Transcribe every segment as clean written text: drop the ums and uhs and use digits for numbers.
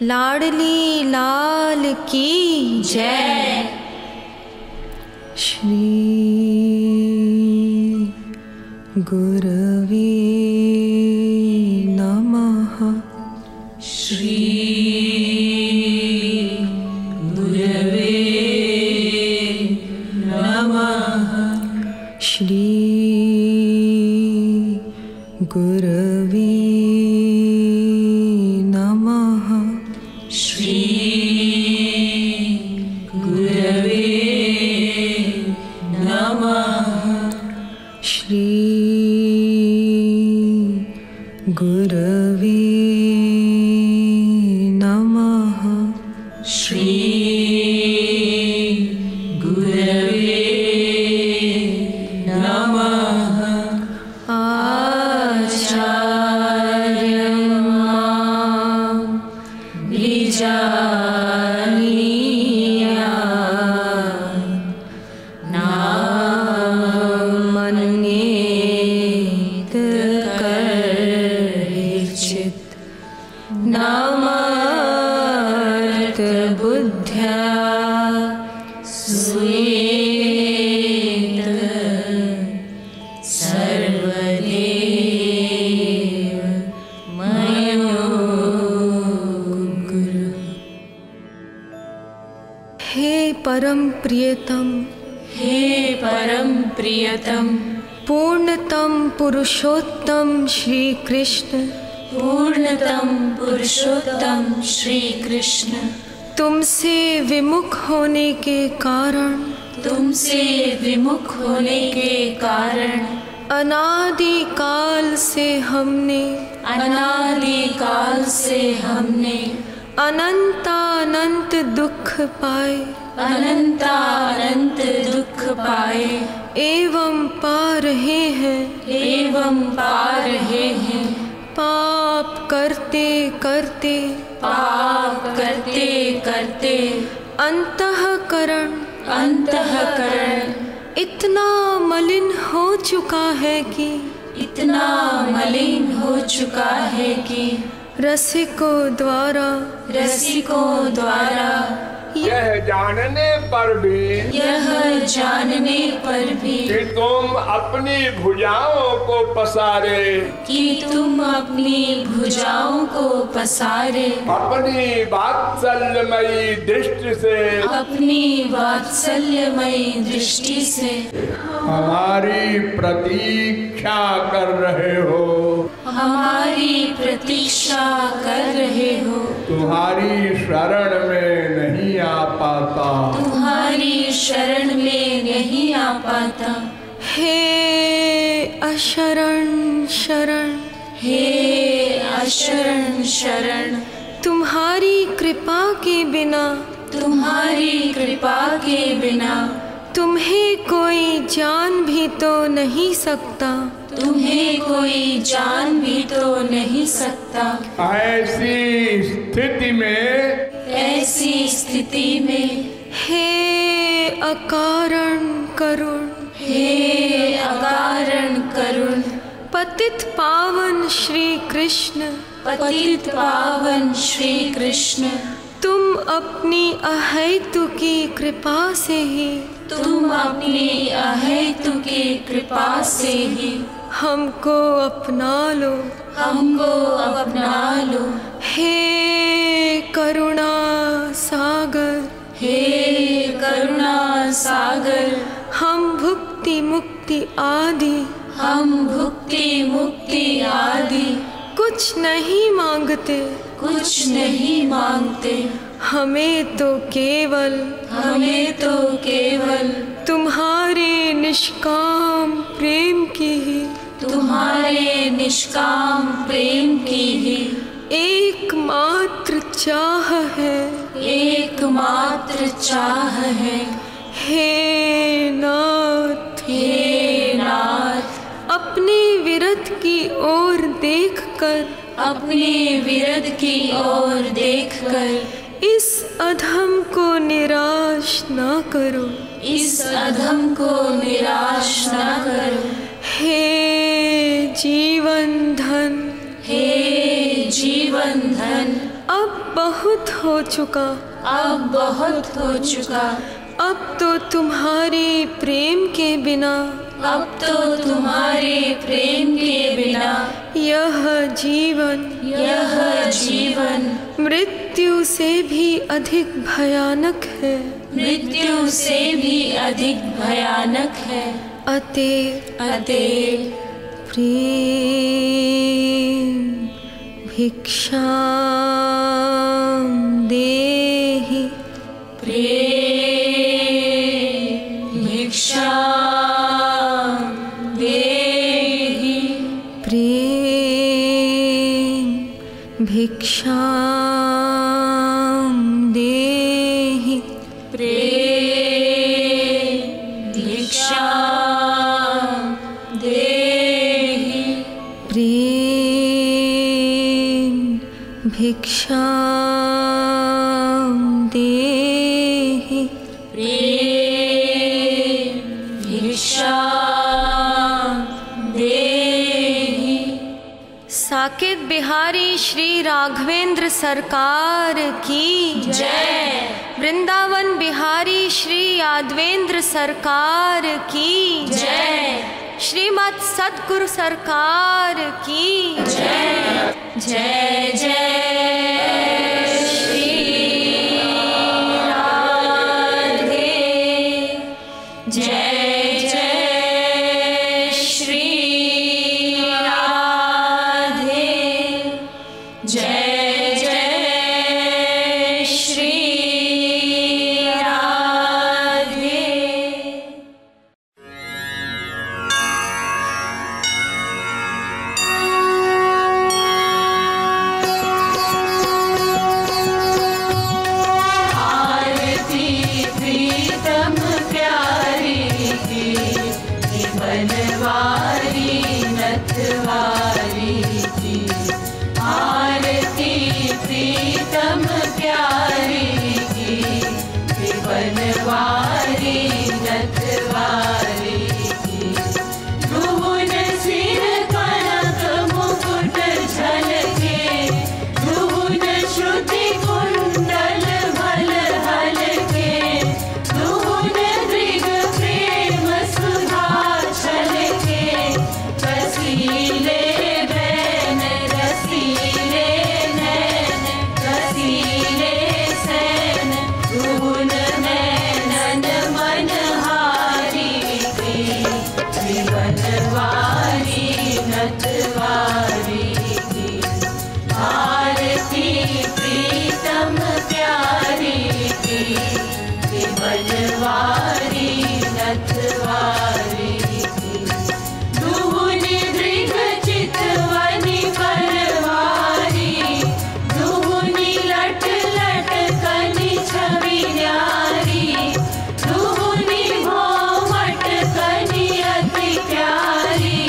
लाडली लाल की जय। श्री गुरवे नमः। श्री गुरवे नमः। श्री गुरवे नमः। श्री गुरवे नमः। श्री गुरवे नमः। श्री गुरवे नमः। आचार्यं मां निजानीयात् नामन्येत कर्हिचित् नामार्थबुद्ध्या स्वेत सर्वदेव मयो गुरु। हे परम प्रियतम, हे परम प्रियतम, पूर्णतम पुरुषोत्तम श्री कृष्ण, पूर्णतम पुरुषोत्तम श्री कृष्ण, तुमसे विमुख होने के कारण, तुमसे विमुख होने के कारण अनादि काल से हमने, अनादि काल से हमने अनंतानंत दुख पाए, अनंतानंत दुख पाए एवं पा रहे हैं, एवं पा रहे हैं। पाप करते करते, पाप करते करते अंतःकरण, अंतःकरण इतना मलिन हो चुका है कि, इतना मलिन हो चुका है कि रसिकों द्वारा, रसिकों द्वारा यह जानने पर भी, यह जानने पर भी कि तुम अपनी भुजाओं को पसारे, कि तुम अपनी भुजाओं को पसारे, अपनी वात्सल्यमयी दृष्टि से, अपनी वात्सल्यमयी दृष्टि से हमारी प्रतीक्षा कर रहे हो, हमारी प्रतीक्षा कर रहे हो। तुम्हारी शरण में नहीं आ पाता, तुम्हारी शरण में नहीं आ पाता। हे अशरण शरण, हे अशरण शरण, तुम्हारी कृपा के बिना, तुम्हारी कृपा के बिना तुम्हें कोई जान भी तो नहीं सकता, तुम्हें कोई जान भी तो नहीं सकता। ऐसी स्थिति में, ऐसी स्थिति में हे अकारण करुण, हे अकारण करुण, पतित पावन श्री कृष्ण, पतित पावन श्री कृष्ण, तुम अपनी अहेतुकी कृपा से ही, तुम अपनी अहेतुकी कृपा से ही हमको अपना लो, हमको अपना लो। हे करुणा सागर, हे करुणा सागर, हम भुक्ति मुक्ति आदि, हम भुक्ति मुक्ति आदि कुछ नहीं मांगते, कुछ नहीं मांगते। हमें तो केवल, हमें तो केवल तुम्हारे निष्काम प्रेम की ही, तुम्हारे निष्काम प्रेम की ही एकमात्र चाह है, एकमात्र चाह है। हे नाथ, हे नाथ, अपने विरत की ओर देखकर, अपने विरद की ओर देखकर इस अधम को निराश न करो, इस अधम को निराश न करो। हे जीवन धन, हे जीवन धन, अब बहुत हो चुका, अब बहुत हो चुका। अब तो तुम्हारे प्रेम के बिना, अब तो तुम्हारे प्रेम के बिना यह जीवन मृत्यु से भी अधिक भयानक है, मृत्यु से भी अधिक भयानक है। अतएव प्रेम भिक्षां देहि, प्रेम भिक्षां देहि, प्रेम भिक्षां देहि, प्रेम भिक्षां देहि, प्रेम भिक्षां देहि, प्रेम भिक्षां देहि। साकेत बिहारी श्री राघवेंद्र सरकार की जय। वृंदावन बिहारी श्री यादवेंद्र सरकार की जय। श्रीमद सद्गुरु सरकार की जय। जय जय श्री राधे, जय जय श्री राधे, जय जय श्री राधे। आरती प्रीतम प्यारी की, बनवारी नथवारी की। आरती प्रीतम प्यारी की, बनवारी नथवारी की। ध्रुवन सिर कनक मुकुट झलके, ध्रुवन श्रुति कुंडल भल हलके। ध्रुवन दृग प्रेम सुधा छलके, रसीले बैन रसीले नैन, रसीले सैन। ध्रुवन नैनन मनहारी के, बनवारी नथवारी की। आरती प्रीतम प्यारी की, बनवारी नथवारी की। दुहुनि दृग चितवनि परवारी, दुहुनि लट लट कनि छवि न्यारी। दुहुनि भौमट कनि अति प्यारी,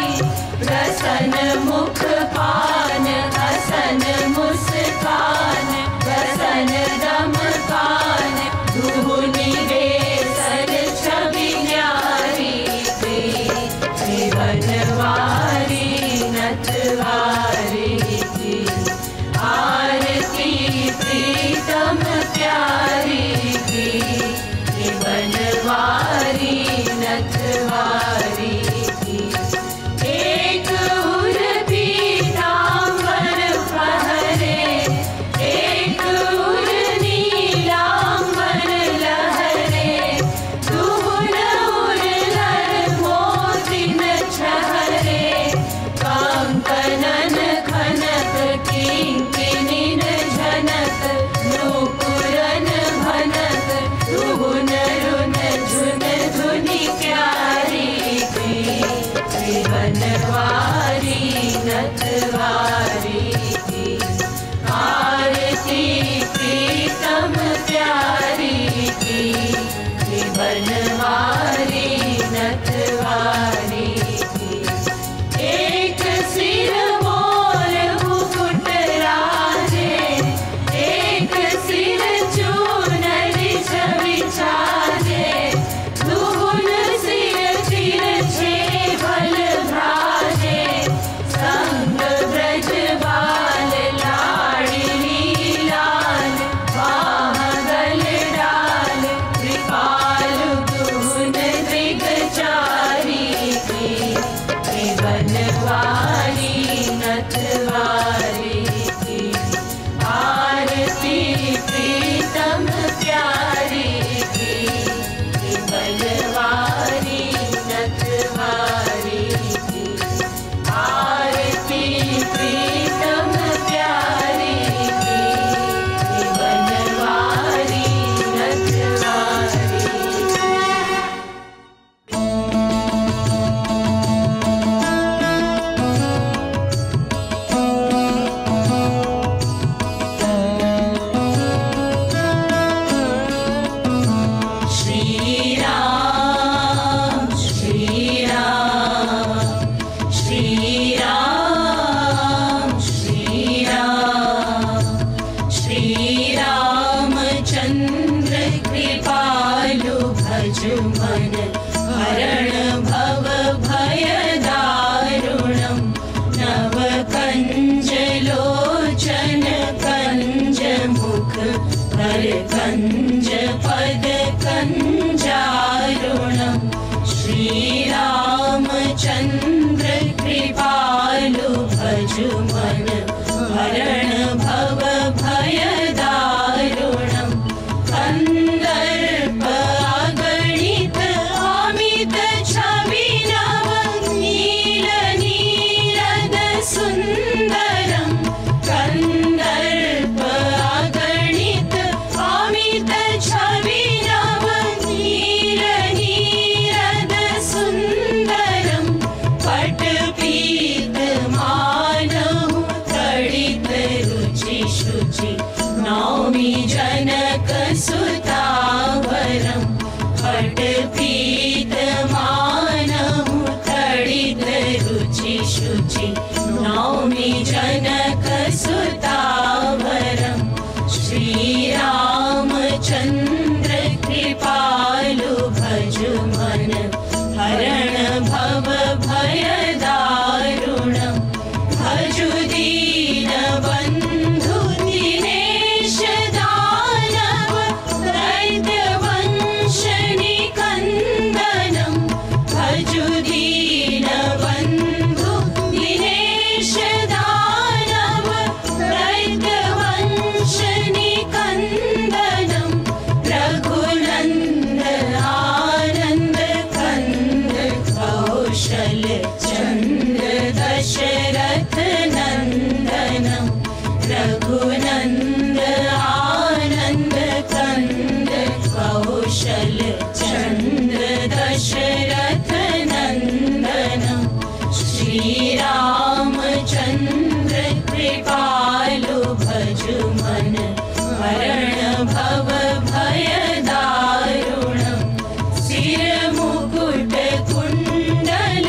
प्रसन्न मुख पान हसन मुस्कान, प्रसन्न दम कान। दुहुनि बेसर छवि न्यारी के, बनवारी नथवारी की। आरती प्रीतम प्यारी की, बनवारी नथवारी की। एक उर पीतांबर फहरे, एक उर नीलांबर लहरे। दुहुन उर नर मोतिन छहरे, कंकनन बनवारी नथवारी की आरती प्रीतम प्यारी की बनवारी नथवारी की आरती प्रीतम प्यारी की बनवारी नथवारी। मन हरण भव भय दारुणं नव कंज लोचन कंज मुख हर कंज पद कंजारुणं श्री रामचंद्र कृपालु भज मन हरण भव भय दारुणं कंदर्प अगणित अमित छवि नव नील नीरद सुंदरं कंदर्प अगणित अमित छवि नव नील नीरद सुंदरं पटपीत मानहु तडित रुचि शुचि नौमि जनक सुतावरं पटपीत मानहु तडित रुचि शुचि नौमि जनक सुतावरं श्री रामचंद्र कृपालु भज मन हरण भव भय दारुणं भजु दीन बंधु दिनेश दानव दैत्य वंश निकंदनं भजु दीन बंधु दिनेश दानव दैत्य वंश निकंदनं रघुनंद आनंद कंद कौशल चंद्र दशरथ नंदनं रघुनंद आनंद कंद कौशल चंद्र दशरथ नंदनं श्री रामचंद्र कृपालु भज मन हरण भव भय दारुणं सिर मुकुट कुंडल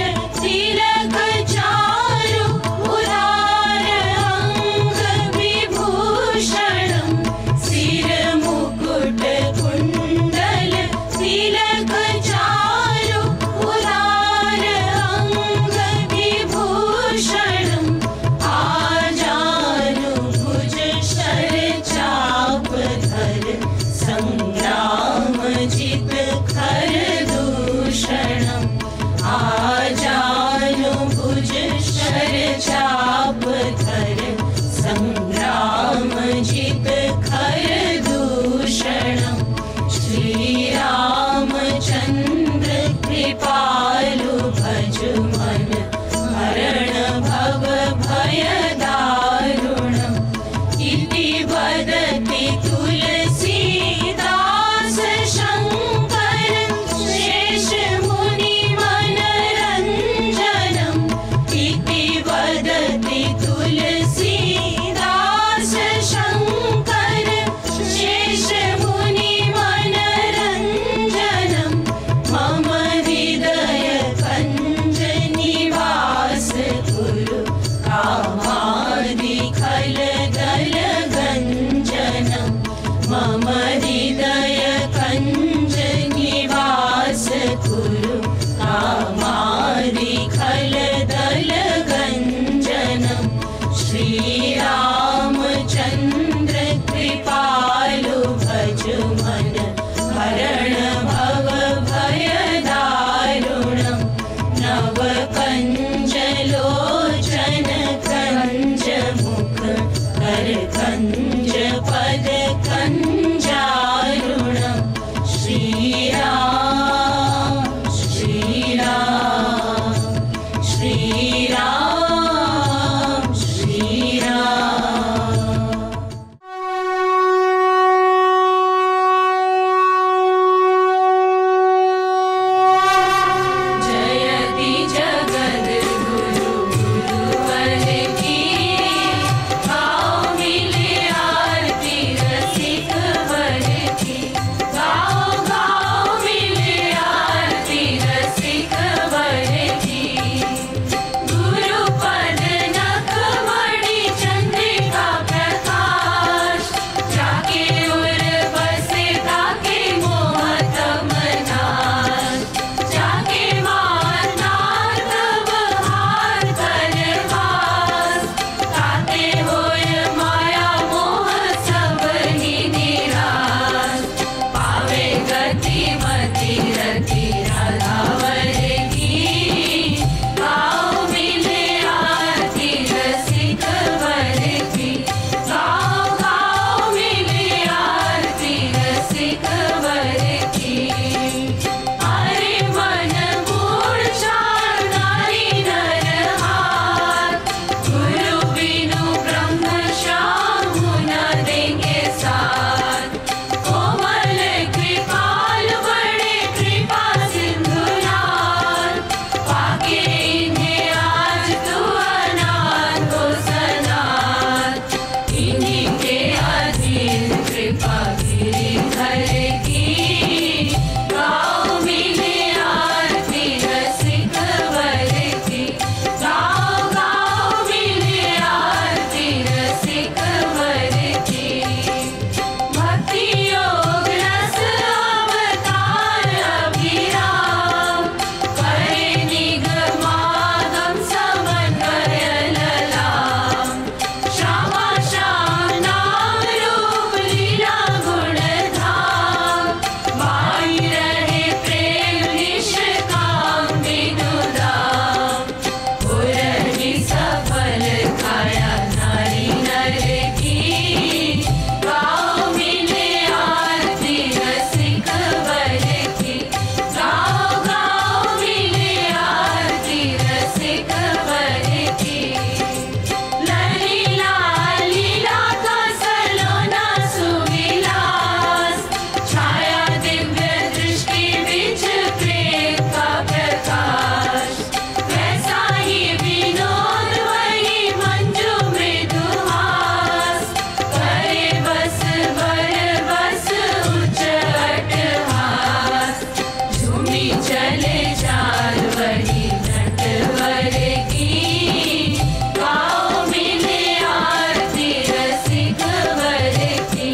वर की, गाओ मिले आरती रसिक वर की,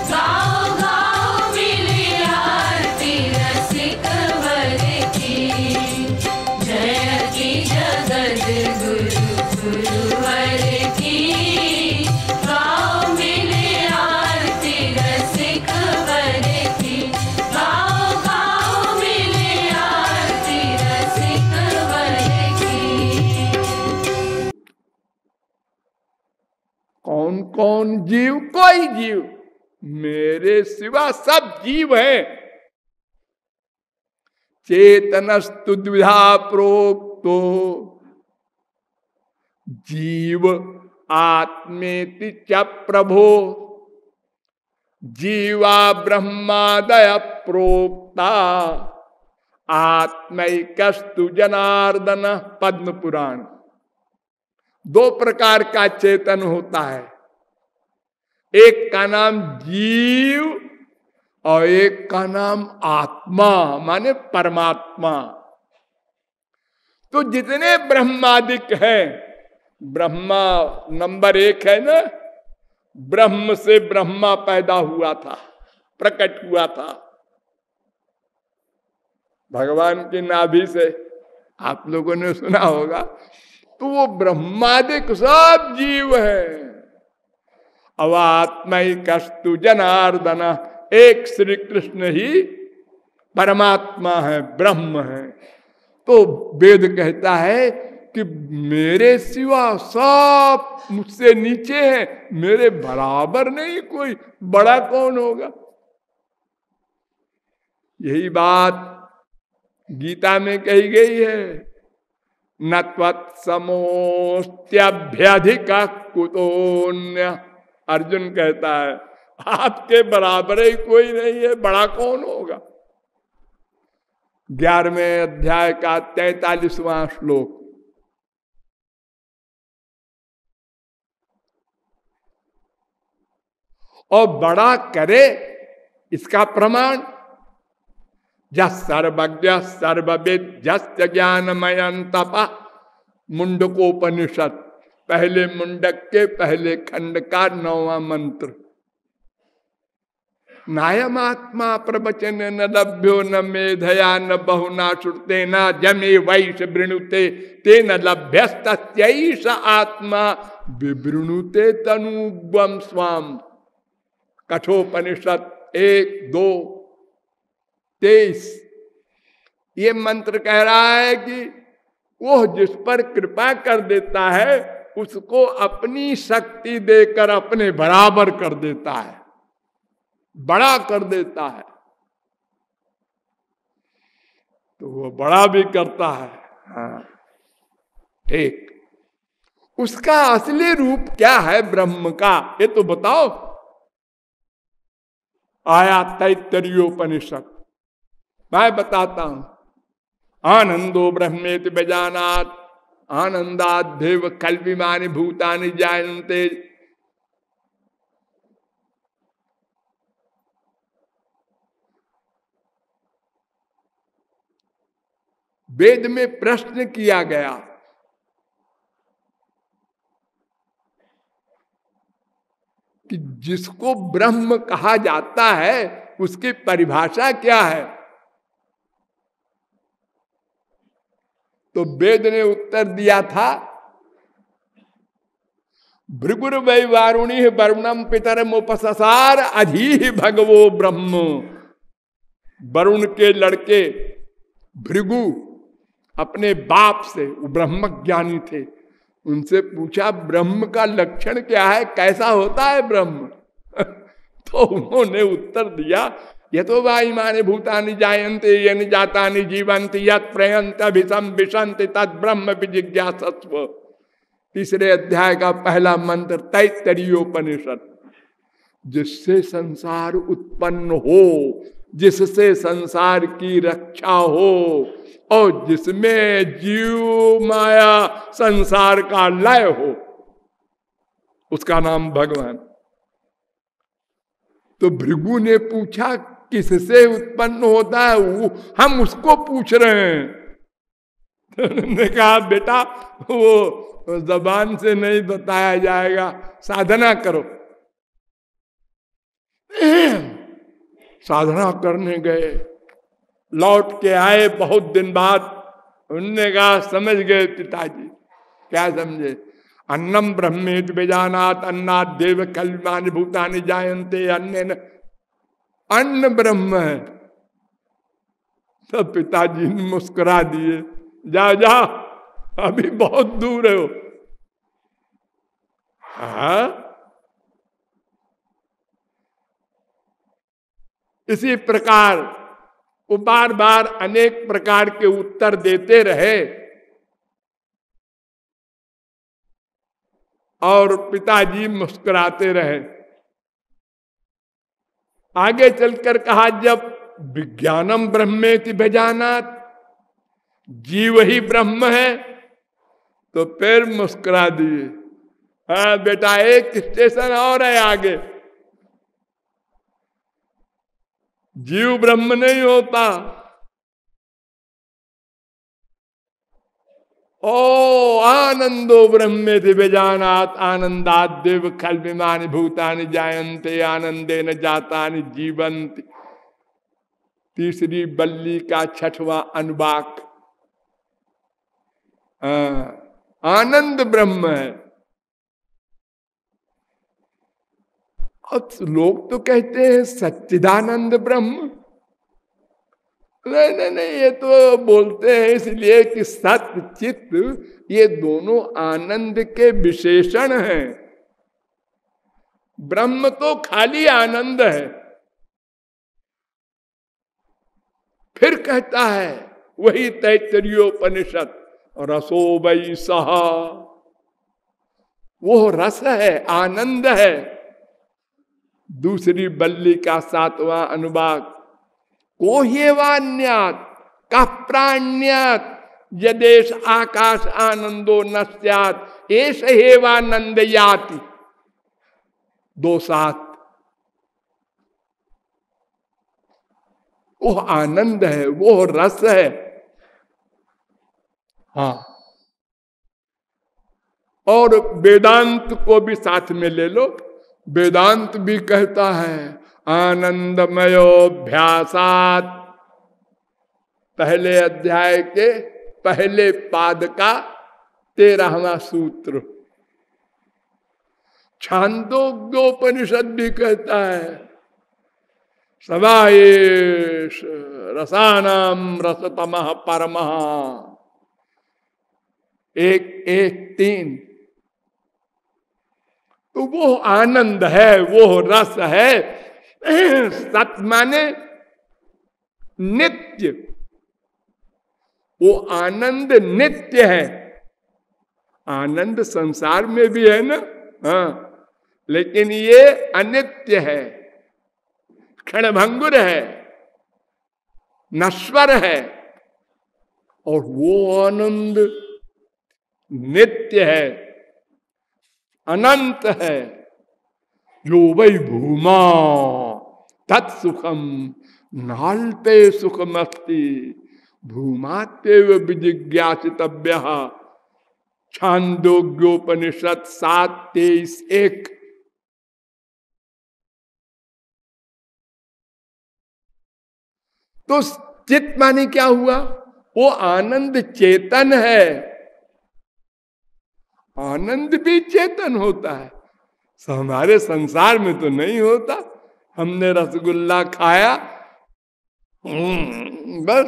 गाओ गाओ मिले आरती रसिक वर की। जय की जगत गुरु गुरुवर की, गाओ मिले आरती रसिक वर की, गाओ गाओ मिले आरती रसिक वर की। कौन कौन जीव? कोई जीव, मेरे सिवा सब जीव हैं। चेतनस्तु द्विधा प्रोक्तो, जीव आत्मेति च प्रभो, जीवा ब्रह्मादय प्रोक्ता, आत्मैकस्तु जनार्दन। पद्म पुराण। दो प्रकार का चेतन होता है, एक का नाम जीव और एक का नाम आत्मा, माने परमात्मा। तो जितने ब्रह्मादिक हैं, ब्रह्मा नंबर एक है ना, ब्रह्म से ब्रह्मा पैदा हुआ था, प्रकट हुआ था भगवान की नाभि से, आप लोगों ने सुना होगा। तो वो ब्रह्मादिक सब जीव है। अब आत्मैकस्तु जनार्दन, एक श्री कृष्ण ही परमात्मा है, ब्रह्म है। तो वेद कहता है कि मेरे सिवा सब मुझसे नीचे है, मेरे बराबर नहीं कोई, बड़ा कौन होगा। यही बात गीता में कही गई है, न त्वत्समोस्त्यभ्यधिका कुतोन्य। अर्जुन कहता है आपके बराबर ही कोई नहीं है, बड़ा कौन होगा। 11वें अध्याय का 43वां श्लोक। और बड़ा करे इसका प्रमाण, जस सर्वज्ञ सर्वविद जस्य ज्ञानमयं तपः, मुंडकोपनिषद पहले मुंडक के पहले खंड का 9वां मंत्र। नायमात्मा प्रवचन न लभ्यो न मेधया न बहुना श्रुते न जमे वैश वृणुते ते न लभ्यस्तैष आत्मा विवृणुते तनुग्वम स्वाम। कठोपनिषद 1-2-23। ये मंत्र कह रहा है कि वो जिस पर कृपा कर देता है उसको अपनी शक्ति देकर अपने बराबर कर देता है, बड़ा कर देता है। तो वो बड़ा भी करता है। हाँ ठीक। उसका असली रूप क्या है ब्रह्म का, ये तो बताओ। आया तैत्तरीयोपनिषद, मैं बताता हूं। आनंदो ब्रह्मेति बेजानात्, आनंदाद्देव कल्पिमानि भूतानि जायन्ते। वेद में प्रश्न किया गया कि जिसको ब्रह्म कहा जाता है उसकी परिभाषा क्या है। तो वेद ने उत्तर दिया था, भृगुर वै वारुणी वरुणम पितरम उपससार अधीहि भगवो ब्रह्म। वरुण के लड़के भृगु अपने बाप से, वो ब्रह्म ज्ञानी थे, उनसे पूछा ब्रह्म का लक्षण क्या है, कैसा होता है ब्रह्म। तो उन्होंने उत्तर दिया, ये तो वायुमाने भूतानि जायन्ते येन जातानि जीवन्ति यत् प्रयन्त अभिसम विशन्ति तत् ब्रह्म विजिज्ञासस्व। 3 अध्याय का पहला मंत्र तैत्तरीयोपनिषद। जिससे संसार उत्पन्न हो, जिससे संसार की रक्षा हो और जिसमें जीव माया संसार का लय हो, उसका नाम भगवान। तो भृगु ने पूछा किससे उत्पन्न होता है, हम उसको पूछ रहे हैं। तो उन्होंने कहा बेटा वो जबान से नहीं बताया जाएगा, साधना करो। साधना करने गए, लौट के आए बहुत दिन बाद। उनने कहा समझ गए पिताजी। क्या समझे? अन्नम ब्रह्मेत बेजानात अन्नात देव कल्मानि भूतानि जायन्ते अन्य, अन्न ब्रह्म है। तो पिताजी ने मुस्कुरा दिए, जा जा अभी बहुत दूर है वो। हाँ, इसी प्रकार वो बार बार अनेक प्रकार के उत्तर देते रहे और पिताजी मुस्कुराते रहे। आगे चलकर कहा जब विज्ञानम ब्रह्मेति बेजानात, जीव ही ब्रह्म है, तो फिर मुस्कुरा दिए। हाँ बेटा एक स्टेशन और है आगे, जीव ब्रह्म नहीं होता। ओ आनंदो ब्रह्मे दिव्यजानात आनंदात देव खल्विमानि भूतानि जायन्ते आनंदे न जातानि जीवंति। तीसरी बल्ली का छठवां अनुवाक। आनंद ब्रह्म है। अब लोग तो कहते हैं सच्चिदानंद ब्रह्म। नहीं नहीं नहीं, ये तो बोलते हैं इसलिए कि सत्य चित्त ये दोनों आनंद के विशेषण हैं। ब्रह्म तो खाली आनंद है। फिर कहता है वही तैत्तरीयोपनिषद, रसो वै सः, वो रस है, आनंद है। दूसरी बल्ली का सातवां अनुवाक। को हेवान्यात का प्राण्यात यदेश आकाश आनंदो न स्यात् एष हेवानंद याति। 2:7। वो आनंद है, वो रस है। हाँ, और वेदांत को भी साथ में ले लो। वेदांत भी कहता है आनंदमयोभ्यासात, पहले अध्याय के पहले पाद का 13वां सूत्र। छांदोग्योपनिषद भी कहता है समायेश रसानाम रसतमः परमः। 1:1:3। तो वो आनंद है, वो रस है। सत माने नित्य, वो आनंद नित्य है। आनंद संसार में भी है ना, हाँ, लेकिन ये अनित्य है, क्षणभंगुर है, नश्वर है। और वो आनंद नित्य है, अनंत है। जो वै भूमा तत्सुखम नाल्पे सुखमस्ति भूमात्येव विजिज्ञासितव्यः। छांदोग्योपनिषद 7:23:1। तो चित्त माने क्या हुआ? वो आनंद चेतन है। आनंद भी चेतन होता है, हमारे संसार में तो नहीं होता। हमने रसगुल्ला खाया, बस।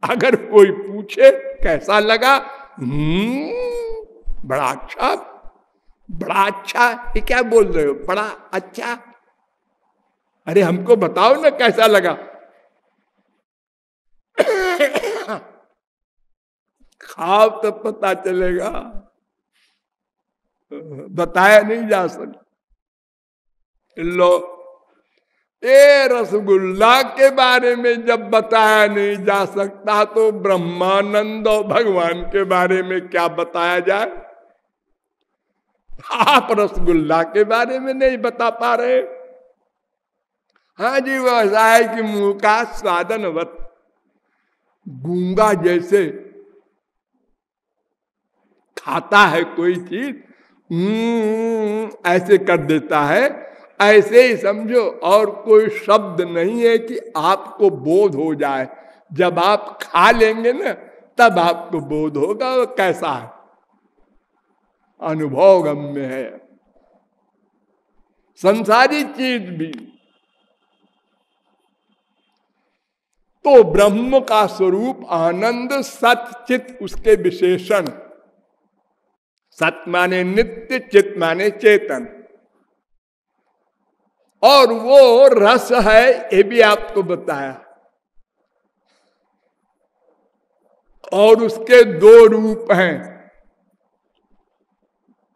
अगर कोई पूछे कैसा लगा, बड़ा अच्छा, बड़ा अच्छा। ये क्या बोल रहे हो, बड़ा अच्छा? अरे हमको बताओ ना कैसा लगा। खाओ तो पता चलेगा, बताया नहीं जा सकता। लो, ये रसगुल्ला के बारे में जब बताया नहीं जा सकता तो ब्रह्मानंद और भगवान के बारे में क्या बताया जाए? आप रसगुल्ला के बारे में नहीं बता पा रहे। हाँ जी, वैसा है कि मुंह का स्वादनवत, गूंगा जैसे खाता है कोई चीज, ऐसे कर देता है, ऐसे ही समझो। और कोई शब्द नहीं है कि आपको बोध हो जाए। जब आप खा लेंगे ना, तब आपको बोध होगा वो कैसा है, अनुभव गम्य है। संसारी चीज भी तो ब्रह्म का स्वरूप आनंद, सत चित उसके विशेषण। सत माने नित्य, चित माने चेतन, और वो रस है, ये भी आपको बताया। और उसके दो रूप हैं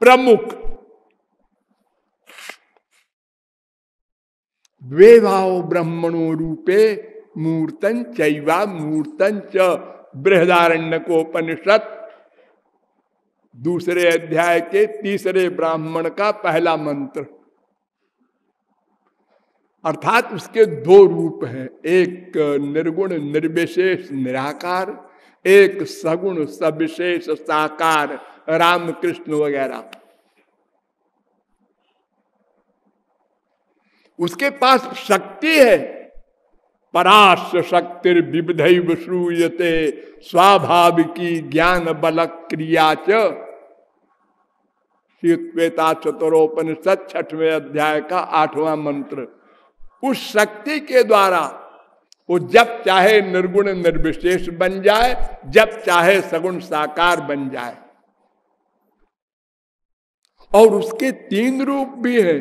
प्रमुख, द्वेभाव ब्रह्मणो रूपे मूर्तन चैवा मूर्तन च, बृहदारण्यकोपनिषद दूसरे अध्याय के तीसरे ब्राह्मण का पहला मंत्र। अर्थात उसके दो रूप हैं, एक निर्गुण निर्विशेष निराकार, एक सगुण सविशेष साकार, रामकृष्ण वगैरह। उसके पास शक्ति है, पराश्य शक्तिर विविधैव श्रूयते स्वाभाविकी ज्ञान बल क्रिया च, श्वेता चतुरोपनिषद 6वें अध्याय का 8वां मंत्र। उस शक्ति के द्वारा वो जब चाहे निर्गुण निर्विशेष बन जाए, जब चाहे सगुण साकार बन जाए। और उसके 3 रूप भी है,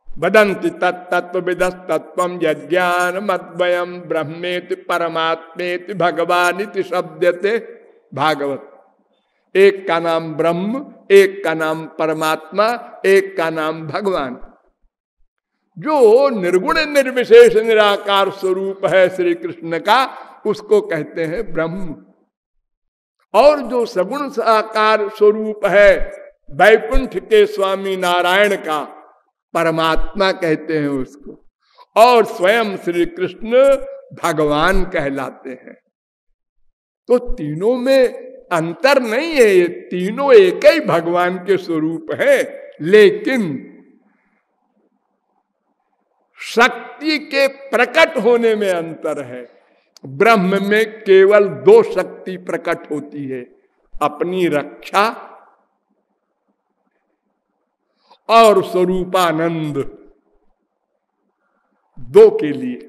वदन्ति तत्त्वविदः तत्त्वं यज्ञान मद्वयम् ब्रह्मेति परमात्मेति भगवानिति शब्दते भागवत। एक का नाम ब्रह्म, एक का नाम परमात्मा, एक का नाम भगवान। जो निर्गुण निर्विशेष निराकार स्वरूप है श्री कृष्ण का, उसको कहते हैं ब्रह्म। और जो सगुण साकार स्वरूप है वैकुंठ के स्वामी नारायण का, परमात्मा कहते हैं उसको। और स्वयं श्री कृष्ण भगवान कहलाते हैं। तो तीनों में अंतर नहीं है, ये तीनों एक ही भगवान के स्वरूप है, लेकिन शक्ति के प्रकट होने में अंतर है। ब्रह्म में केवल 2 शक्ति प्रकट होती है, अपनी रक्षा और स्वरूपानंद, 2 के लिए।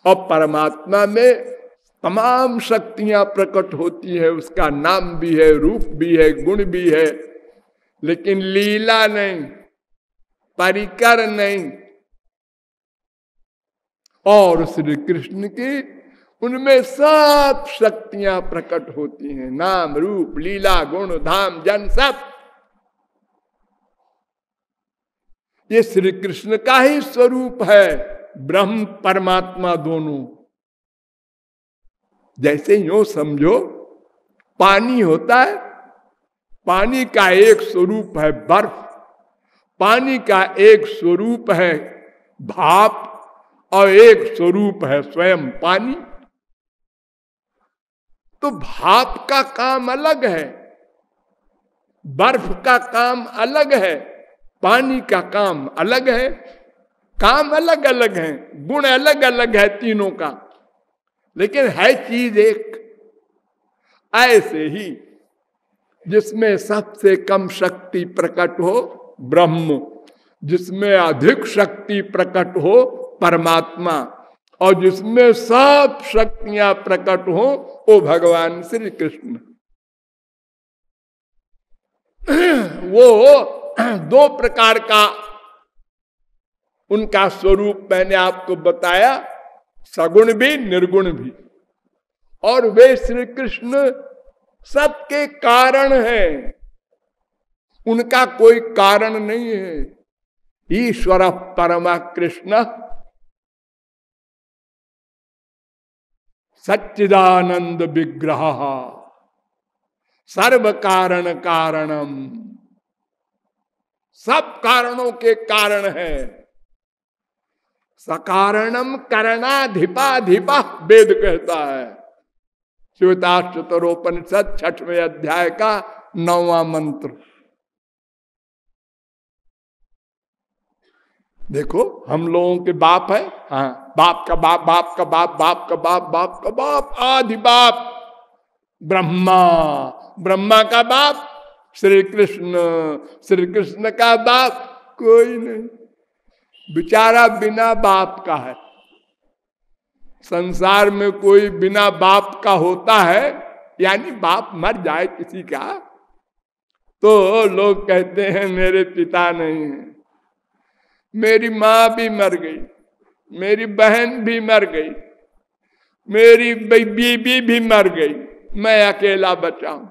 और परमात्मा में तमाम शक्तियां प्रकट होती है, उसका नाम भी है, रूप भी है, गुण भी है, लेकिन लीला नहीं, परिकर नहीं। और श्री कृष्ण की उनमें सब शक्तियां प्रकट होती हैं, नाम रूप लीला गुण धाम जन सब। ये श्री कृष्ण का ही स्वरूप है, ब्रह्म परमात्मा दोनों। जैसे यूं समझो, पानी होता है, पानी का एक स्वरूप है बर्फ, पानी का एक स्वरूप है भाप, और एक स्वरूप है स्वयं पानी। तो भाप का काम अलग है, बर्फ का काम अलग है, पानी का काम अलग है। काम अलग अलग है, गुण अलग अलग है तीनों का, लेकिन है चीज एक। ऐसे ही जिसमें सबसे कम शक्ति प्रकट हो ब्रह्म, जिसमें अधिक शक्ति प्रकट हो परमात्मा, और जिसमें सब शक्तियां प्रकट हो वो भगवान श्री कृष्ण। वो 2 प्रकार का उनका स्वरूप मैंने आपको बताया, सगुण भी निर्गुण भी। और वे श्री कृष्ण सबके कारण हैं, उनका कोई कारण नहीं है। ईश्वर परमा कृष्ण सच्चिदानंद विग्रह सर्व कारण कारणम, सब कारणों के कारण है। सकारणम करणाधिपाधिपा वेद कहता है, श्वेताश्वतरोपनिषद 6वें अध्याय का 9वां मंत्र। देखो हम लोगों के बाप है, हाँ, बाप का बाप, बाप का बाप, बाप का बाप, बाप का बाप, आदि बाप ब्रह्मा, ब्रह्मा का बाप श्री कृष्ण, श्री कृष्ण का बाप कोई नहीं, बेचारा बिना बाप का है। संसार में कोई बिना बाप का होता है, यानी बाप मर जाए किसी का तो लोग कहते हैं मेरे पिता नहीं है, मेरी माँ भी मर गई, मेरी बहन भी मर गई, मेरी बीबी भी मर गई, मैं अकेला बचा हूं।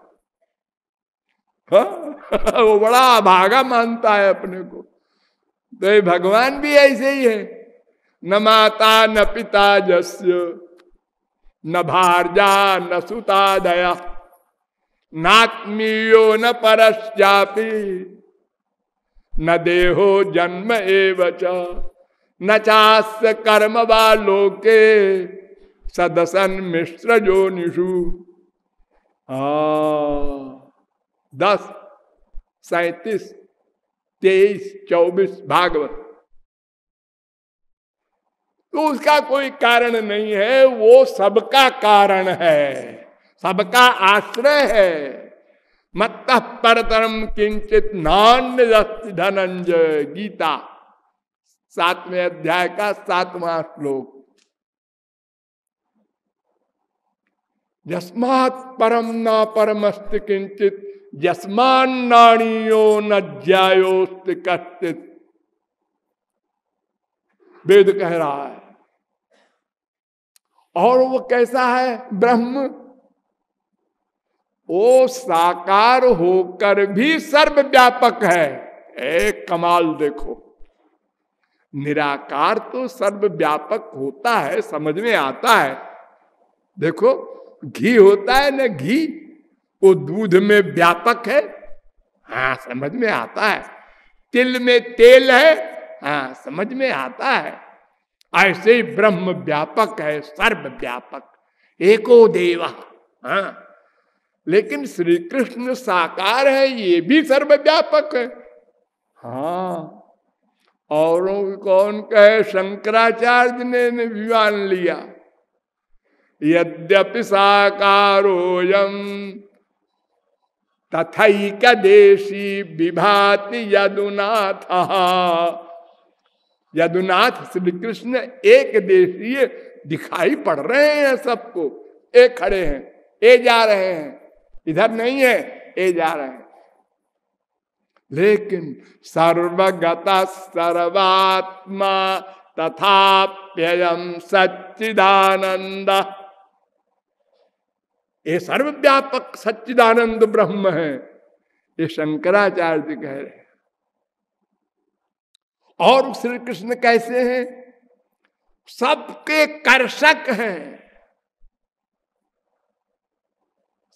वो बड़ा अभागा मानता है अपने को। तो ये भगवान भी ऐसे ही है, न माता न पिता जस्य, न भार्या न सुता दया, नात्मीयो न परश्चापि, न देहो जन्म एवच, न चास्य कर्म वा लोके, सदसन मिश्र जोनिषु। 10, 37, 23, 24 भागवत। तो उसका कोई कारण नहीं है, वो सबका कारण है, सबका आश्रय है। मत्तः परतरम किंचित नान्यदस्ति धनंजय, गीता 7वें अध्याय का 7वां श्लोक। यस्मात् परम न परमस्ति किंचित, यस्मान्नाणीयो न ज्यायोस्ति कश्चित्, वेद कह रहा है। और वो कैसा है ब्रह्म? वो साकार होकर भी सर्वव्यापक है। एक कमाल देखो, निराकार तो सर्वव्यापक होता है, समझ में आता है। देखो घी होता है ना, घी वो दूध में व्यापक है, हाँ समझ में आता है। तिल में तेल है, हाँ समझ में आता है। ऐसे ही ब्रह्म व्यापक है, सर्वव्यापक, एको देवा। हाँ, लेकिन श्री कृष्ण साकार है, ये भी सर्वव्यापक है। हाँ, औरों कौन कहे, शंकराचार्य ने भी मान लिया। यद्यपि साकारोयम तथैक देशी विभाति यदुनाथ। यदुनाथ श्री कृष्ण एक देशीय दिखाई पड़ रहे हैं सबको। एक खड़े हैं, ए जा रहे हैं, इधर नहीं है, ए जा रहे हैं। लेकिन सर्वगता सर्वात्मा तथाप्ययम् सच्चिदानंद, ये सर्वव्यापक सच्चिदानंद ब्रह्म है, ये शंकराचार्य कह रहे हैं। और श्री कृष्ण कैसे हैं? सबके कर्षक हैं,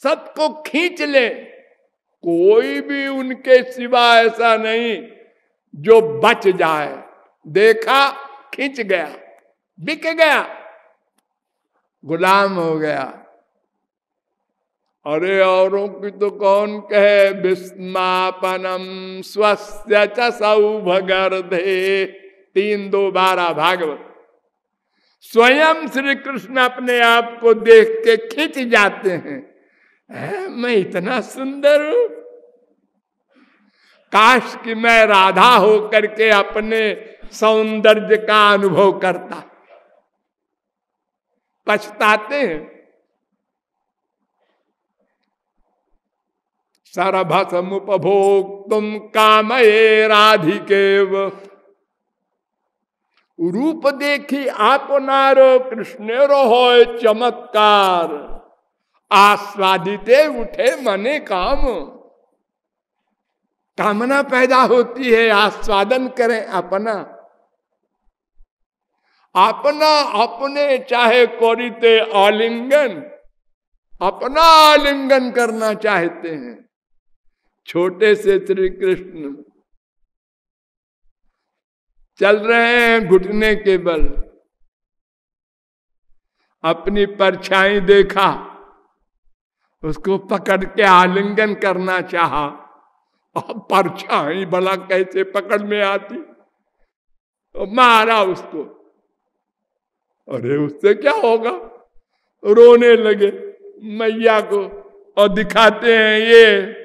सबको खींच ले। कोई भी उनके सिवा ऐसा नहीं जो बच जाए। देखा, खींच गया, बिक गया, गुलाम हो गया। अरे औरों की तो कौन कहे, विस्मापनम स्वस्य च सौभगर्धे, 3:2-12 भागवत। स्वयं श्री कृष्ण अपने आप को देख के खींच जाते हैं। मैं इतना सुंदर हूं, काश कि मैं राधा होकर के अपने सौंदर्य का अनुभव करता। पछताते हैं। सरभसमुपभोक्तुम कामये राधिकेव, रूप देखी आपनारो कृष्णेरो होय चमत्कार, आस्वादिते उठे मने काम। कामना पैदा होती है, आस्वादन करें अपना। अपना अपने चाहे कोरिते आलिंगन, अपना आलिंगन करना चाहते हैं। छोटे से श्री कृष्ण चल रहे हैं घुटने के बल, अपनी परछाई देखा, उसको पकड़ के आलिंगन करना चाहा, और परछाई भला कैसे पकड़ में आती, तो मारा उसको। अरे उससे क्या होगा, रोने लगे मैया को, और दिखाते हैं ये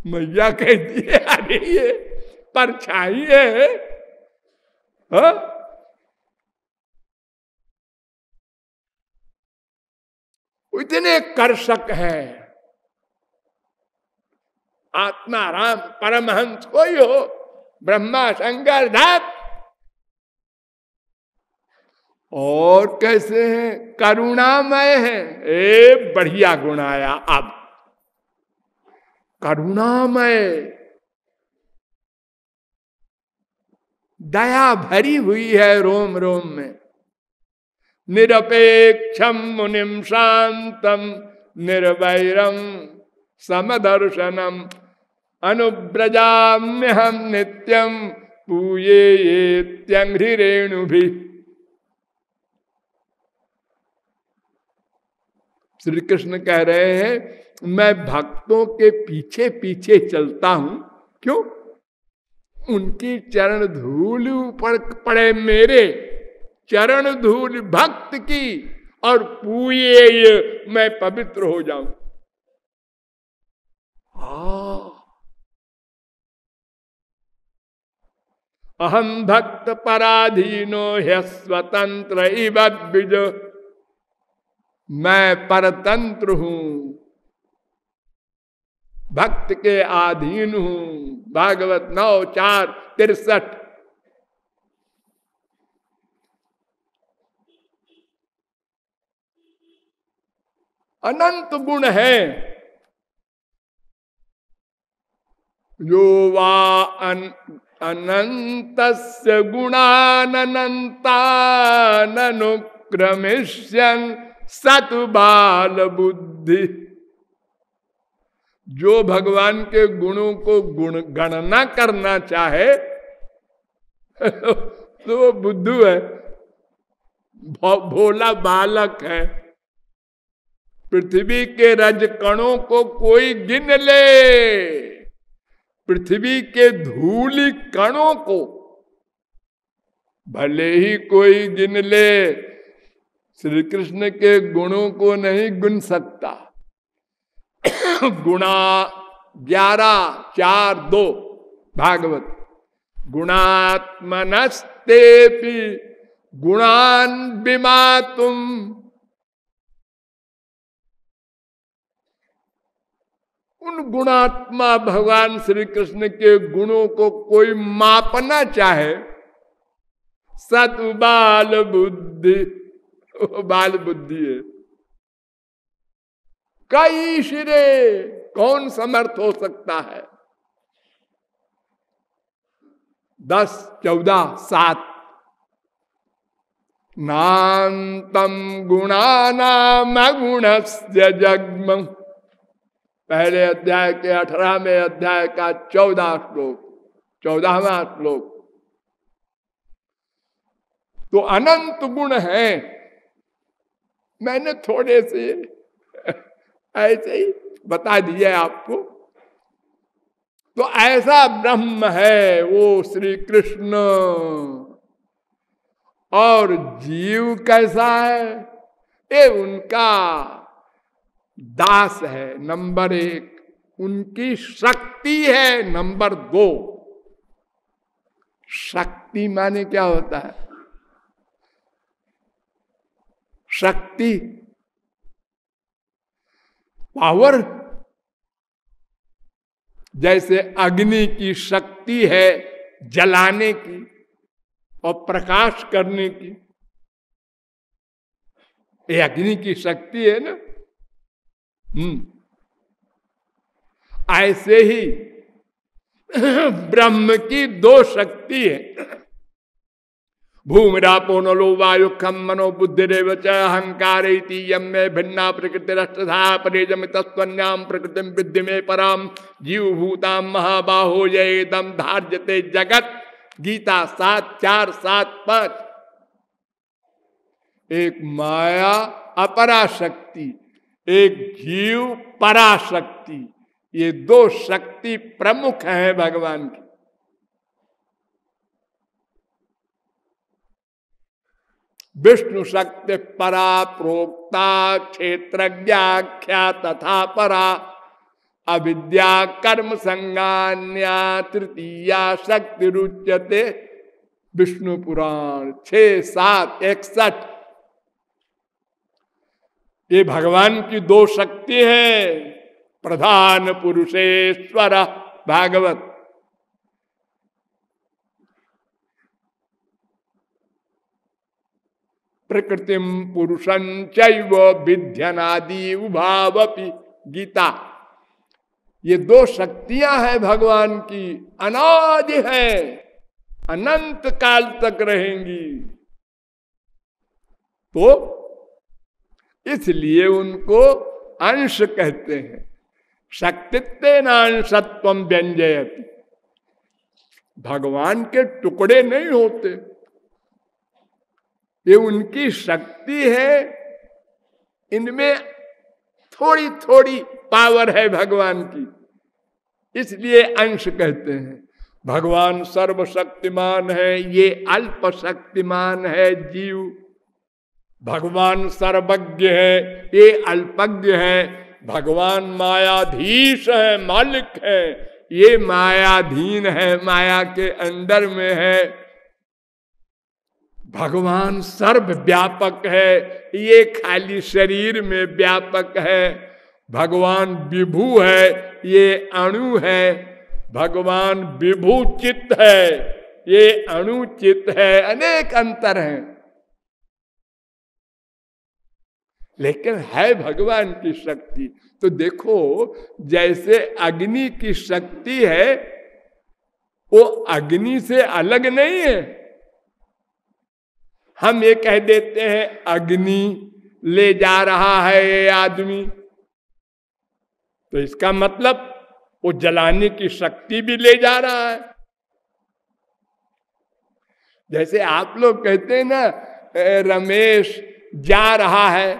मैया कहती है अरे ये परछाई है, हा? इतने कर्षक है। आत्मा राम परमहंस कोई हो, ब्रह्मा शंकर धात, और कैसे हैं, करुणामय है। ए बढ़िया गुण आया अब, करुणामय, दया भरी हुई है रोम रोम में। निरपेक्षम मुनिम शांतम निर्वैरम समदर्शनम अनुव्रजाम्यहम नित्यम पूये ये त्यंघ्रि रेणुभि। श्री कृष्ण कह रहे हैं मैं भक्तों के पीछे पीछे चलता हूं, क्यों? उनकी चरण धूल ऊपर पड़े, मेरे चरण धूल भक्त की, और पूये मैं पवित्र हो जाऊं। अहम भक्त पराधीनो ह्यस्वतंत्र इव द्विज, मैं परतंत्र हूं, भक्त के अधीन हूं। भागवत 9:4-63। अनंत गुण है। यो वा अनंतस्य गुणानंतानुक्रमिष्यन् सतु बाल बुद्धि। जो भगवान के गुणों को गणना करना चाहे तो वो बुद्धू है, भोला बालक है। पृथ्वी के रजकणों को कोई गिन ले, पृथ्वी के धूलि कणों को भले ही कोई गिन ले, श्री कृष्ण के गुणों को नहीं गिन सकता। गुणा 11:4-2 भागवत। गुणात्मनस्तेपि गुणान विमातुम, उन गुणात्मा भगवान श्री कृष्ण के गुणों को कोई मापना चाहे, सत बाल बुद्धि, बाल बुद्धि है। कई शिरे कौन समर्थ हो सकता है? 10:14-7। नान्तम गुणानाम गुणस्य जग्म। पहले अध्याय के 18वें अध्याय का 14 श्लोक, 14वां श्लोक। तो अनंत गुण है। मैंने थोड़े से ऐसे ही बता दिया आपको। तो ऐसा ब्रह्म है वो श्री कृष्ण। और जीव कैसा है? ये उनका दास है, नंबर 1। उनकी शक्ति है, नंबर 2। शक्ति माने क्या होता है? शक्ति, पावर। जैसे अग्नि की शक्ति है जलाने की और प्रकाश करने की, ये अग्नि की शक्ति है ना। ऐसे ही ब्रह्म की 2 शक्ति है। भूमिरापो नलो वायु खम मनो बुद्धिरेव च अहंकार इति यम्मे भिन्ना प्रकृतिरष्टधा परेजम तस्वन्याम प्रकृतिम विद्धि में पराम जीव भूताम महाबाहो येदम धार्यते जगत। गीता 7:4-7-5। एक माया अपरा शक्ति, एक जीव, पराशक्ति, ये दो शक्ति प्रमुख हैं भगवान की। विष्णु शक्ति परा प्रोक्ता क्षेत्रज्ञाख्या तथा परा अविद्या कर्म संज्ञान्या तृतीया शक्ति रुच्यते। विष्णु पुराण 6-7-61। ये भगवान की दो शक्ति है। प्रधान पुरुषेश्वर भागवत। प्रकृतिम पुरुषं चैव विध्यनादि उभावपि गीता। ये दो शक्तियां हैं भगवान की, अनादि है, अनंत काल तक रहेंगी। तो इसलिए उनको अंश कहते हैं। शक्तित्वेनांशत्वं व्यंजयति। भगवान के टुकड़े नहीं होते, ये उनकी शक्ति है। इनमें थोड़ी थोड़ी पावर है भगवान की, इसलिए अंश कहते हैं। भगवान सर्वशक्तिमान है, ये अल्प शक्तिमान है जीव। भगवान सर्वज्ञ है, ये अल्पज्ञ है। भगवान मायाधीश है, मालिक है, ये मायाधीन है, माया के अंदर में है। भगवान सर्वव्यापक है, ये खाली शरीर में व्यापक है। भगवान विभु है, ये अणु है। भगवान विभु चित्त है, ये अणु चित्त है। अनेक अंतर हैं, लेकिन है भगवान की शक्ति। तो देखो, जैसे अग्नि की शक्ति है, वो अग्नि से अलग नहीं है। हम ये कह देते हैं अग्नि ले जा रहा है ये आदमी, तो इसका मतलब वो जलाने की शक्ति भी ले जा रहा है। जैसे आप लोग कहते हैं ना, रमेश जा रहा है,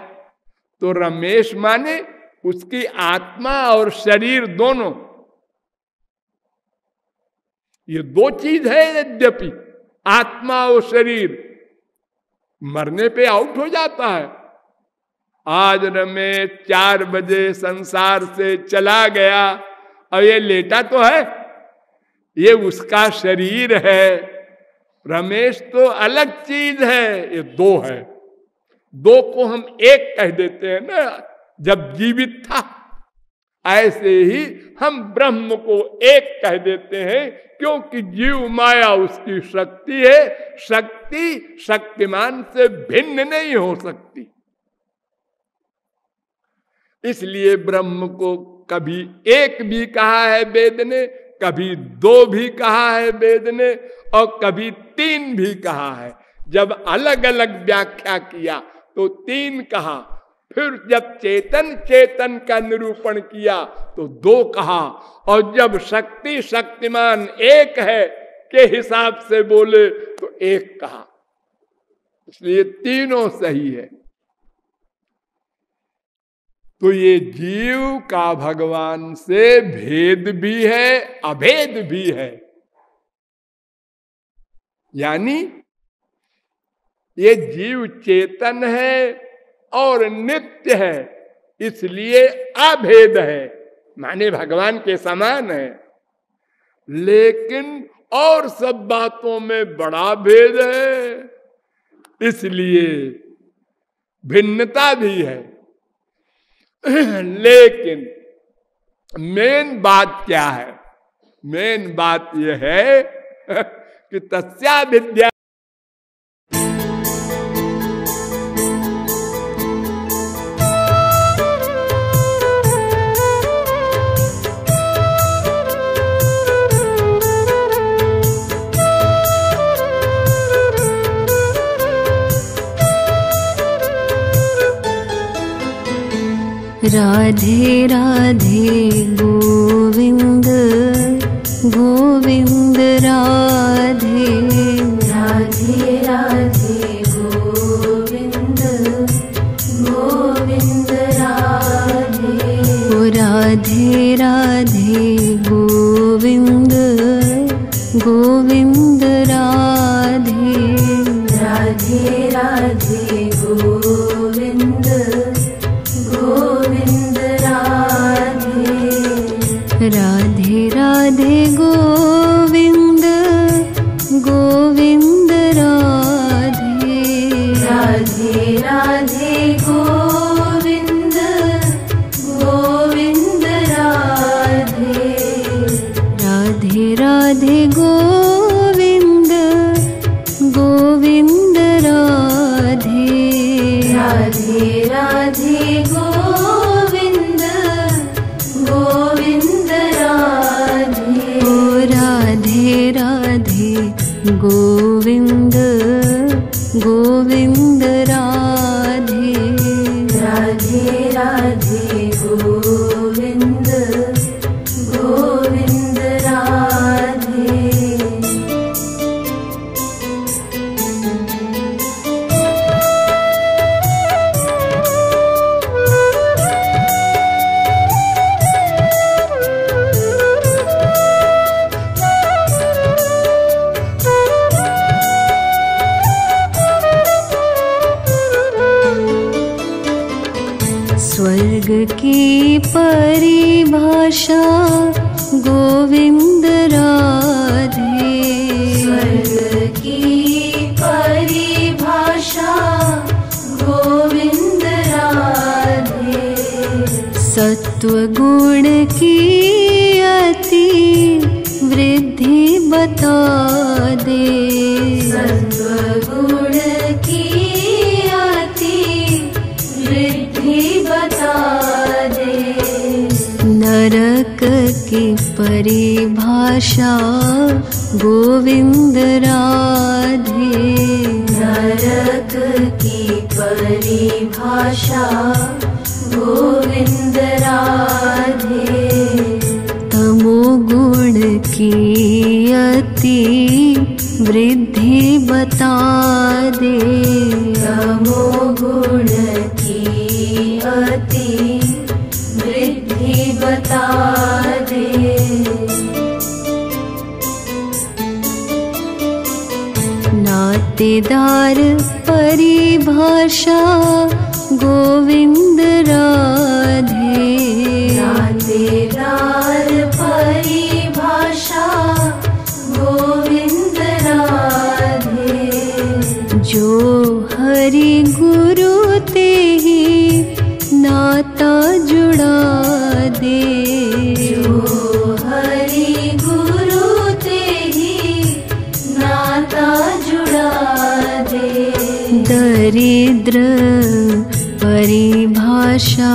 तो रमेश माने उसकी आत्मा और शरीर दोनों, ये दो चीज है। यद्यपि आत्मा और शरीर मरने पे आउट हो जाता है। आज रमेश 4 बजे संसार से चला गया, और ये लेटा तो है, ये उसका शरीर है। रमेश तो अलग चीज है, ये दो है। दो को हम एक कह देते हैं ना जब जीवित था, ऐसे ही हम ब्रह्म को एक कह देते हैं, क्योंकि जीव माया उसकी शक्ति है। शक्ति शक्तिमान से भिन्न नहीं हो सकती। इसलिए ब्रह्म को कभी एक भी कहा है वेद ने, कभी 2 भी कहा है वेद ने, और कभी 3 भी कहा है। जब अलग अलग व्याख्या किया तो 3 कहा, फिर जब चेतन चेतन का निरूपण किया तो 2 कहा, और जब शक्ति शक्तिमान एक है के हिसाब से बोले तो 1 कहा। इसलिए तीनों सही है। तो ये जीव का भगवान से भेद भी है, अभेद भी है। यानी ये जीव चेतन है और नित्य है, इसलिए अभेद है, माने भगवान के समान है। लेकिन और सब बातों में बड़ा भेद है, इसलिए भिन्नता भी है। लेकिन मेन बात क्या है? मेन बात यह है कि तस्या विद्या राधे राधे गोविंद गोविंद राधे राधे राधे गोविंद गोविंद राधे। राधे राधे गोविंद गोविंद राधे राधे राधे गोविंद गोविंद राधे राधे राधे गोविंद गोविंद राधे राधे राधे गोविंद गोविंद राधे राधे राधे गोविंद गोविंद राधे राधे राधे गोविंद गोविंद राधे ओ राधे राधे गोविंद गोविंद राधे राधे राधे गोविंद गोविंद राधे स्वर्ग की परिभाषा गोविंद राधे स्वर्ग की परिभाषा गोविंद राधे सत्व गुण की अति वृद्धि बता दे सत्वगुण की अति वृद्धि बता दे नरक की परिभाषा गोविंद राधे नरक की परिभाषा गोविंद राधे तमोगुण की अति वृद्धि बता दे तमोगुण की अति वृद्धि बता दे नातेदार परिभाषा गोविंद राधे नातेदार परिभाषा गोविंद राधे जो हरि गुरु ते ही नाता जुड़ा दे जो हरि गुरु ते ही नाता जुड़ा दे दरिद्र परिभाषा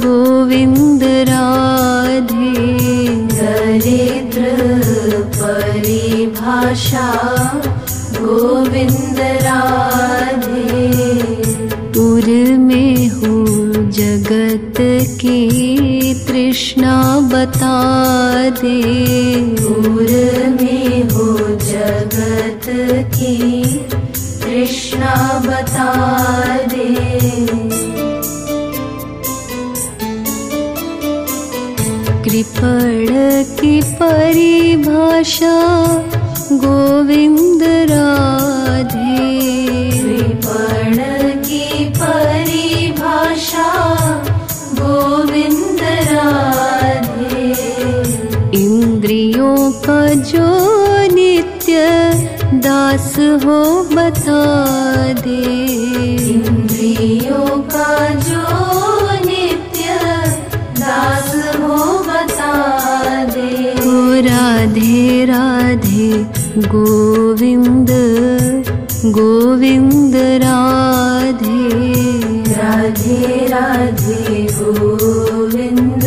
गोविंद राधे दरिद्र परिभाषा गोविंद राधे पुर में हो जगत की तृष्णा बता दे पुर में हो जगत की तृष्णा बता दे कृपण की परिभाषा गोविंद राधे कृपण की परिभाषा गोविंद राधे इंद्रियों का जो नित्य दास हो बता दे इंद्रियों का जो नित्य दास हो बता दे ओ राधे राधे गोविंद गोविंद राधे राधे राधे गोविंद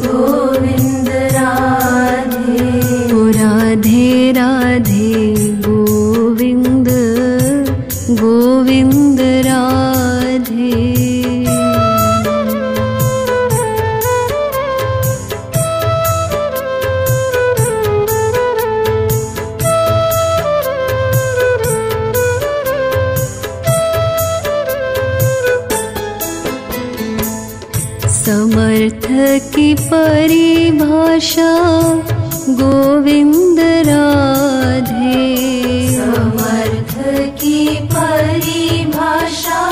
गोविंद राधे ओ राधे राधे गोविंद गोविंद राधे की परिभाषा गोविंद राधे। समर्थ की परिभाषा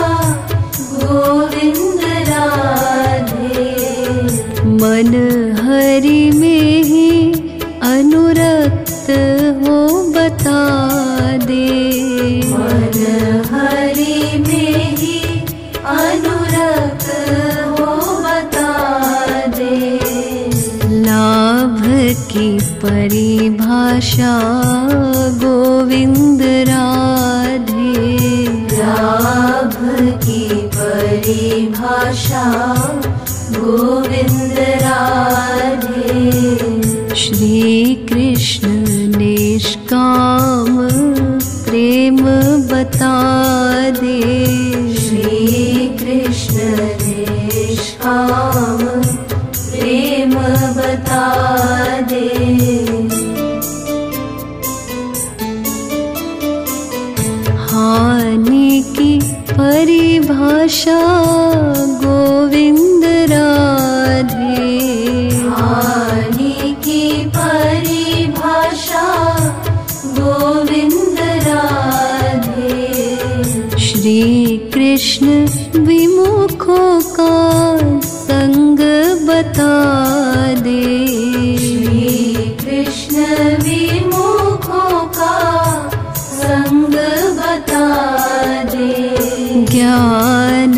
गोविंद राधे। मन हरि में ही अनुरक्त हो बता दे। मन हरि में ही अनुरक्त हो बता दे। लाभ की परिभाषा गोविंद राधे। लाभ की परिभाषा गोविंद राधे। श्री कृष्ण निष्काम प्रेम बता दे। श्री कृष्ण निष्काम प्रेम बता दे। हानि की परिभाषा गोविंद राधे। हानि की परिभाषा गोविंद राधे। श्री कृष्ण विमुखों का संग बता दे। श्री कृष्ण विमुखों का संग बता दे। ज्ञान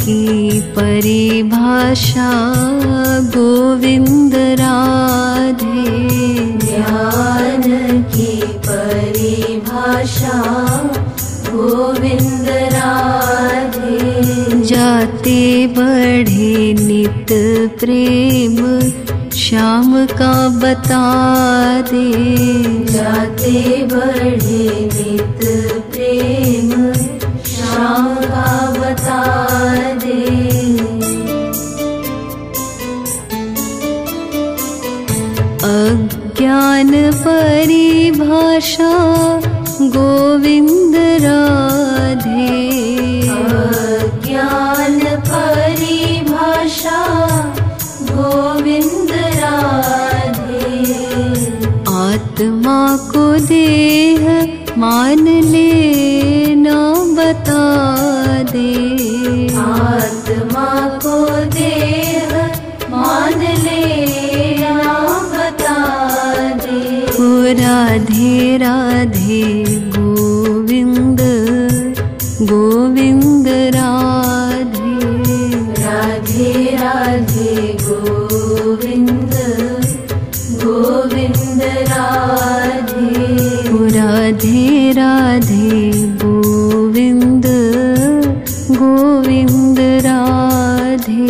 की परिभाषा गोविंद राधे। ज्ञान की परिभाषा गोविंद राधे। जाते बढ़े नित प्रेम श्याम का बता दे। जाते बढ़े नित प्रेम श्याम का बता दे। अज्ञान परिभाषा गोविंद राधे। अज्ञान परिभाषा गोविंद राधे। आत्मा को देह मान लेना बता दे। आत्मा को देह मान लेना बता दे। ओ राधे राधे गोविंद गोविंद राधे। राधे राधे गोविंद गोविंद राधे। ओ राधे राधे गोविंद गोविंद राधे।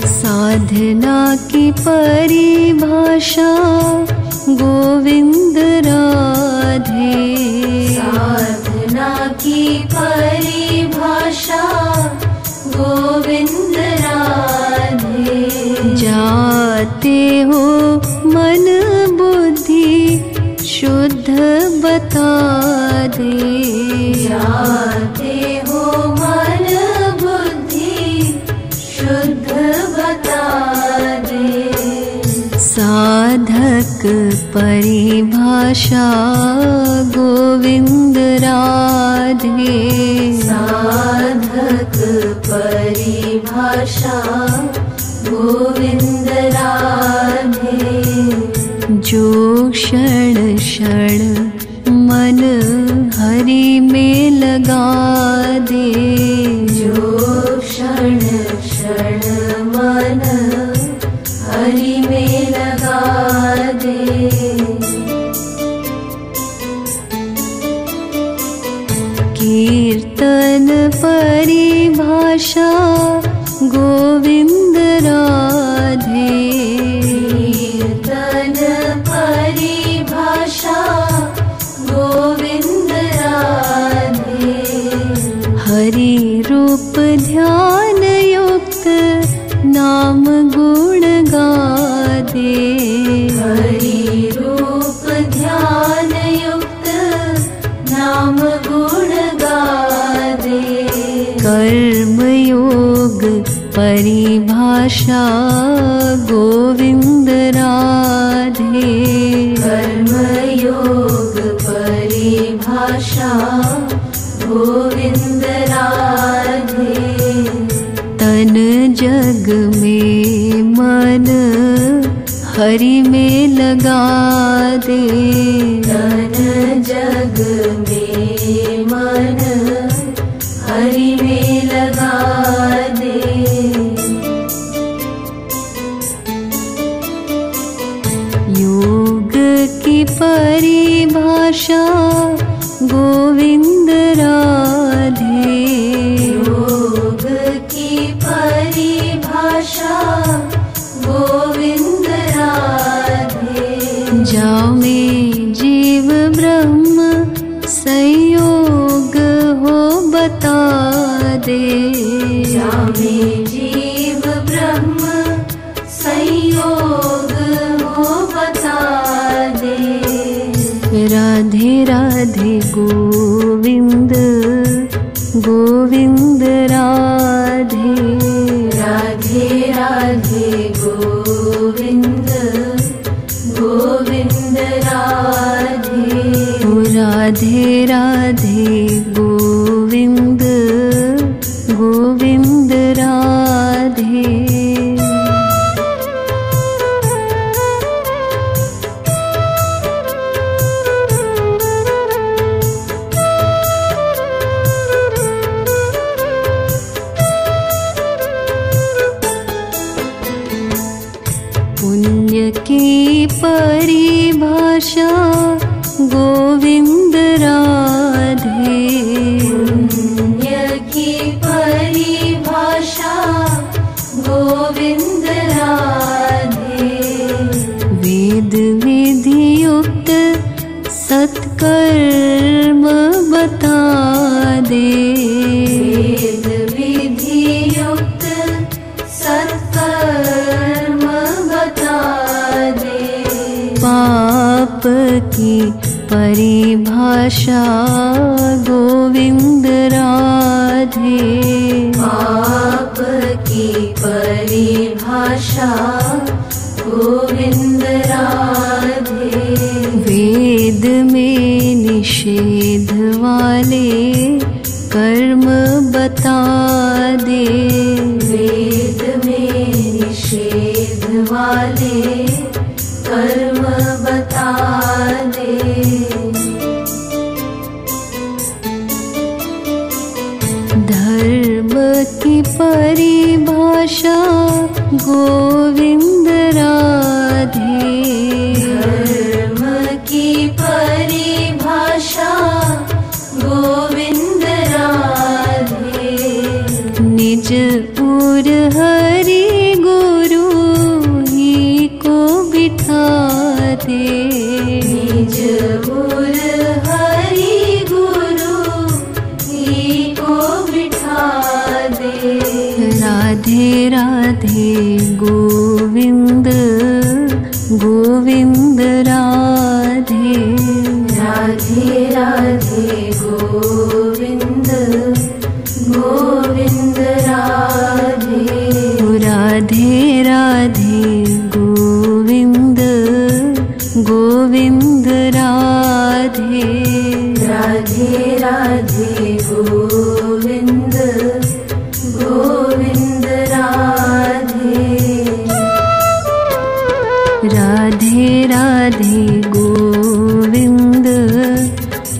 साधना की परिभाषा गोविंद राधे। साधना की परिभाषा गोविंद राधे। जाते हो मन बुद्धि शुद्ध बता दे। जाते हो मन बुद्धि शुद्ध बता दे। साधक परिभाषा गोविंद राधे। साधक परिभाषा गोविंद राधे। जो क्षण क्षण मन हरि में लगा दे। जो क्षण क्षण मन हरि में लगा दे। कीर्तन परिभाषा गोविंद राधे। कीर्तन परिभाषा गोविंद राधे। हरि रूप ध्यान युक्त नाम गुण गादे। हरि रूप ध्यान युक्त नाम गुण गादे। कर्म योग परिभाषा गोविंद राधे। कर्म योग परिभाषा गोविंद राधे। तन जग में मन हरि में लगा दे। तन जग में मन हरि में लगा दे। योग की परिभाषा गोविंद राधे। योग की परिभाषा गोविंद राधे। जामे जीव ब्रह्म संयोग हो बता दे। जामे जीव ब्रह्म संयोग हो बता दे। राधे राधे गोविंद गोविंद राधे। राधे राधे गोविंद गोविंद राधे। राधे राधे गोविंद गोविंद राधे। पुण्य की परिभाषा गोविंद राधे। पुण्य की परिभाषा गोविंद राधे। वेद विधि युक्त सत्कर्म बता दे। वेद विधि युक्त सत्कर्म बता दे। पाप की परिभाषा गोविंद राधे। पाप की परिभाषा गोविंद राधे। वेद में निषेध वाले कर्म बता दे। वेद में निषेध वाले कर्म बता दे। धर्म की परिभाषा गोविंद राधे। धर्म की परिभाषा गोविंद राधे। निज उर हरि गुरु ही को बिठा दे। निज उर हरि गुरु ही को बिठा दे। राधे राधे गोविंद गोविंद राधे। राधे राधे गोविंद गोविंद राधे। राधे राधे गोविंद गोविंद राधे। राधे राधे गोविंद गोविंद राधे। राधे राधे गोविंद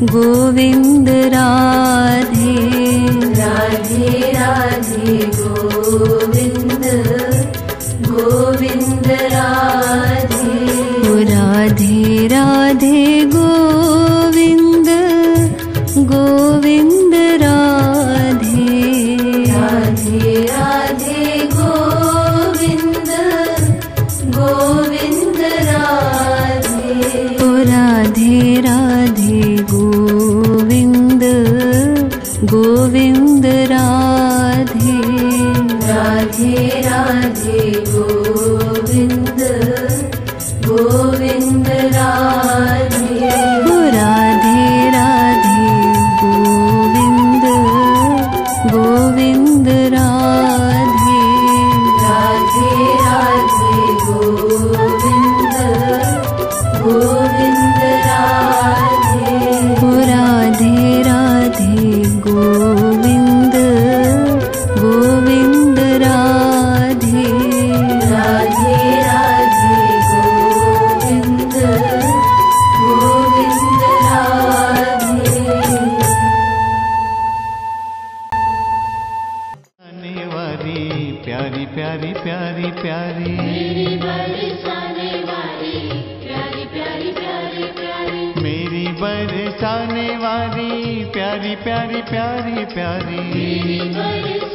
गोविंद राधे। राधे राधे गोविंद गोविंद राधे। राधे राधे गोविंद गोविंद राधे। राधे राधे गोविंद गोविंद राधे। राधे राधे गोविंद गोविंद प्यारी प्यारी प्यारी मेरी